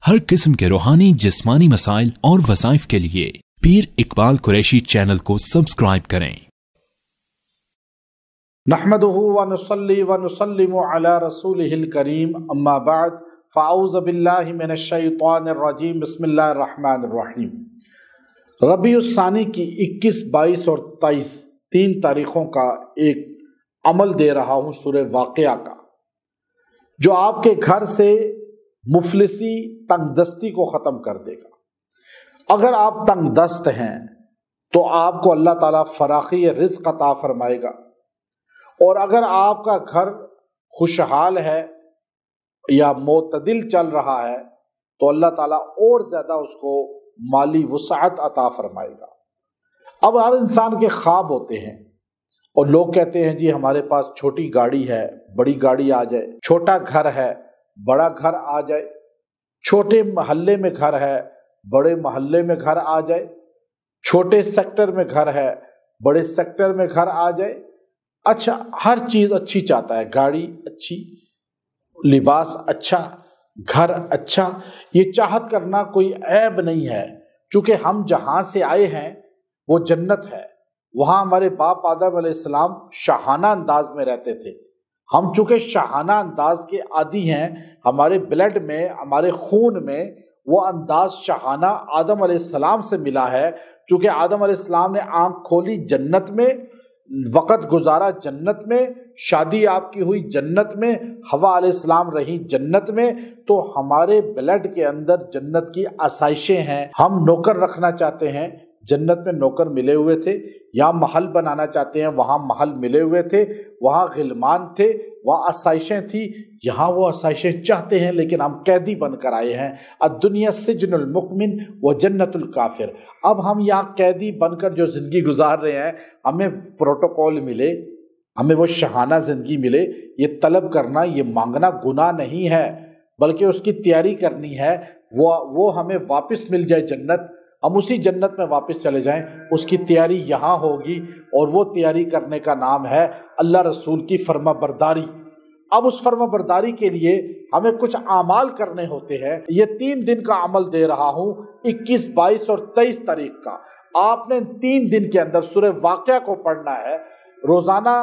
हर किस्म के रूहानी जिस्मानी मसाइल और वज़ाइफ के लिए पीर इकबाल कुरैशी चैनल को सब्सक्राइब करें। नहमदुहु व नुसल्ली व नुसल्लिमु अला रसूलिहिल करीम, अम्मा बाद, फ़अऊज़ु बिल्लाहि मिनश शैतानिर रजीम, बिस्मिल्लाहिर रहमानिर रहीम। रबीउस सानी की 21, 22 और 23 3 तारीखों का एक अमल दे रहा हूँ सूरह वाक़िया का, जो आपके घर से मुफलिसी तंगदस्ती को ख़त्म कर देगा। अगर आप तंगदस्त हैं तो आपको अल्लाह ताला फराखी रिज़्क़ अता फरमाएगा, और अगर आपका घर खुशहाल है या मोतदिल चल रहा है तो अल्लाह ताला और ज़्यादा उसको माली वुसअत अता फरमाएगा। अब हर इंसान के ख्वाब होते हैं और लोग कहते हैं जी हमारे पास छोटी गाड़ी है, बड़ी गाड़ी आ जाए, छोटा घर है, बड़ा घर आ जाए, छोटे महल्ले में घर है, बड़े महल्ले में घर आ जाए, छोटे सेक्टर में घर है, बड़े सेक्टर में घर आ जाए। अच्छा, हर चीज़ अच्छी चाहता है, गाड़ी अच्छी, लिबास अच्छा, घर अच्छा। ये चाहत करना कोई ऐब नहीं है, क्योंकि हम जहाँ से आए हैं वो जन्नत है। वहाँ हमारे बाप आदम अलैहिस्सलाम शाहाना अंदाज में रहते थे। हम चूँकि शाहाना अंदाज के आदी हैं, हमारे ब्लड में, हमारे खून में वो अंदाज शाहाना आदम अलैहिस्सलाम से मिला है। चूँकि आदम अलैहिस्सलाम ने आँख खोली जन्नत में, वक़्त गुजारा जन्नत में, शादी आपकी हुई जन्नत में, हवा अलैहिस्सलाम रही जन्नत में, तो हमारे ब्लड के अंदर जन्नत की आसाइशें हैं। हम नौकर रखना चाहते हैं, जन्नत में नौकर मिले हुए थे। यहाँ महल बनाना चाहते हैं, वहाँ महल मिले हुए थे। वहाँ गिलमान थे, वहाँ आसाइशें थी। यहाँ वो आसाइशें चाहते हैं, लेकिन हम कैदी बनकर आए हैं। अद्दुनिया सिजनुल मुमिन व जन्नतुल काफिर। अब हम यहाँ कैदी बनकर जो ज़िंदगी गुजार रहे हैं, हमें प्रोटोकॉल मिले, हमें वो शहाना ज़िंदगी मिले, ये तलब करना, ये मांगना गुनाह नहीं है, बल्कि उसकी तैयारी करनी है। वो हमें वापस मिल जाए जन्नत, हम उसी जन्नत में वापस चले जाएं, उसकी तैयारी यहाँ होगी। और वो तैयारी करने का नाम है अल्लाह रसूल की फर्माबरदारी। अब उस फर्माबरदारी के लिए हमें कुछ आमाल करने होते हैं। ये 3 दिन का अमल दे रहा हूँ, 21, 22 और 23 तारीख का। आपने 3 दिन के अंदर सूरह वाक़िया को पढ़ना है, रोज़ाना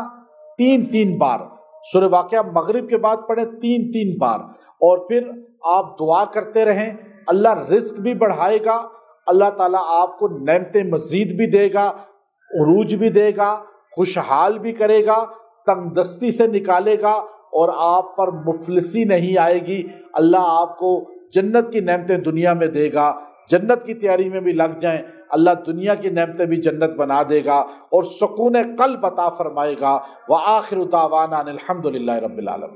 3-3 बार। सूरह वाक़िया मगरिब के बाद पढ़े 3-3 बार, और फिर आप दुआ करते रहें। अल्लाह रिज़्क़ भी बढ़ाएगा, अल्लाह ताला आपको नेमतें मज़ीद भी देगा, उरूज भी देगा, खुशहाल भी करेगा, तंगदस्ती से निकालेगा, और आप पर मुफलिसी नहीं आएगी। अल्लाह आपको जन्नत की नेमतें दुनिया में देगा। जन्नत की तैयारी में भी लग जाएं, अल्लाह दुनिया की नेमतें भी जन्नत बना देगा और सुकून क़ल्ब अता फरमाएगा। व आखिरु दावाना अनिल हम्दुलिल्लाहि रब्बिल आलमीन।